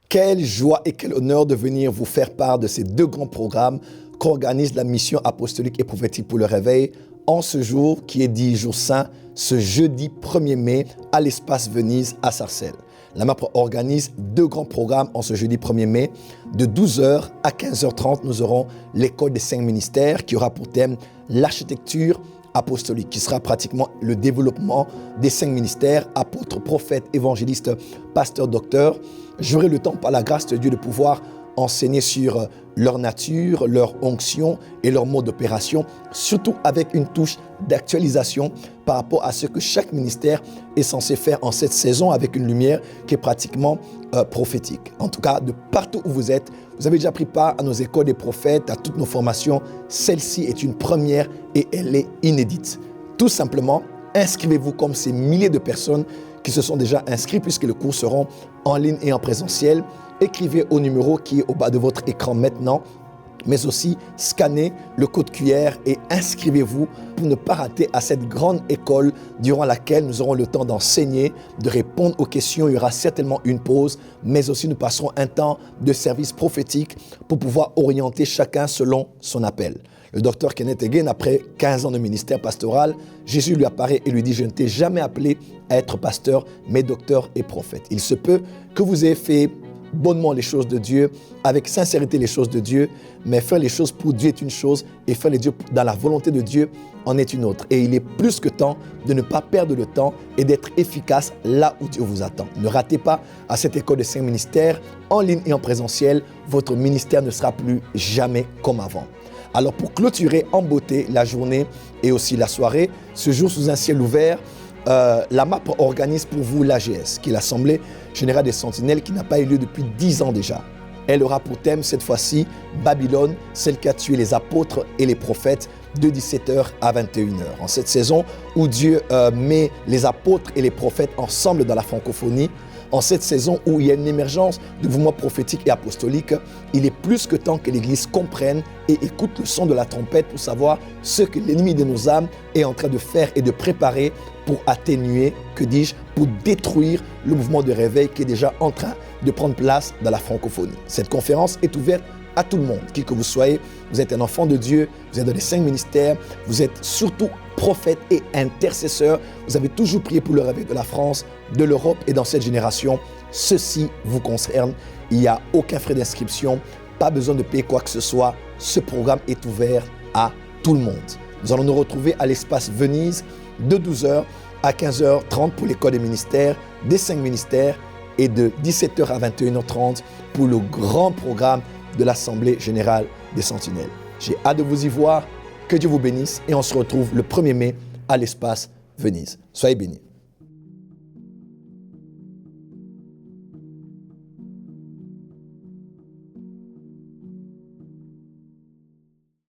Quelle joie et quel honneur de venir vous faire part de ces deux grands programmes qu'organise la mission apostolique et prophétique pour le réveil en ce jour qui est dit jour saint, ce jeudi 1er mai à l'espace Venise à Sarcelles. La MAPRE organise deux grands programmes en ce jeudi 1er mai. De 12h à 15h30, nous aurons l'école des 5 ministères qui aura pour thème l'architecture apostolique, qui sera pratiquement le développement des 5 ministères, apôtres, prophètes, évangélistes, pasteurs, docteurs. J'aurai le temps, par la grâce de Dieu, de pouvoir enseigner sur leur nature, leur onction et leur mode d'opération, surtout avec une touche d'actualisation par rapport à ce que chaque ministère est censé faire en cette saison avec une lumière qui est pratiquement prophétique. En tout cas, de partout où vous êtes, vous avez déjà pris part à nos écoles des prophètes, à toutes nos formations. Celle-ci est une première et elle est inédite. Tout simplement, inscrivez-vous comme ces milliers de personnes qui se sont déjà inscrits puisque les cours seront en ligne et en présentiel. Écrivez au numéro qui est au bas de votre écran maintenant, mais aussi scannez le code QR et inscrivez-vous pour ne pas rater à cette grande école durant laquelle nous aurons le temps d'enseigner, de répondre aux questions. Il y aura certainement une pause, mais aussi nous passerons un temps de service prophétique pour pouvoir orienter chacun selon son appel. Le docteur Kenneth Hagin, après 15 ans de ministère pastoral, Jésus lui apparaît et lui dit « Je ne t'ai jamais appelé à être pasteur, mais docteur et prophète. » Il se peut que vous ayez fait bonnement les choses de Dieu, avec sincérité les choses de Dieu, mais faire les choses pour Dieu est une chose et faire les choses dans la volonté de Dieu en est une autre. Et il est plus que temps de ne pas perdre le temps et d'être efficace là où Dieu vous attend. Ne ratez pas à cette école de 5 ministères, en ligne et en présentiel, votre ministère ne sera plus jamais comme avant. Alors pour clôturer en beauté la journée et aussi la soirée, ce jour sous un ciel ouvert, la MAPRE organise pour vous l'AGS, qui est l'Assemblée Générale des Sentinelles, qui n'a pas eu lieu depuis 10 ans déjà. Elle aura pour thème cette fois-ci Babylone, celle qui a tué les apôtres et les prophètes, de 17h à 21h. En cette saison où Dieu met les apôtres et les prophètes ensemble dans la francophonie, en cette saison où il y a une émergence de mouvements prophétiques et apostoliques, il est plus que temps que l'Église comprenne et écoute le son de la trompette pour savoir ce que l'ennemi de nos âmes est en train de faire et de préparer pour atténuer, que dis-je, pour détruire le mouvement de réveil qui est déjà en train de prendre place dans la francophonie. Cette conférence est ouverte à tout le monde, qui que vous soyez, vous êtes un enfant de Dieu, vous êtes dans les 5 ministères, vous êtes surtout prophète et intercesseur, vous avez toujours prié pour le réveil de la France, de l'Europe et dans cette génération. Ceci vous concerne, il n'y a aucun frais d'inscription, pas besoin de payer quoi que ce soit, ce programme est ouvert à tout le monde. Nous allons nous retrouver à l'espace Venise de 12h à 15h30 pour l'école des ministères, des 5 ministères et de 17h à 21h30 pour le grand programme de l'Assemblée Générale des Sentinelles. J'ai hâte de vous y voir, que Dieu vous bénisse et on se retrouve le 1er mai à l'espace Venise. Soyez bénis.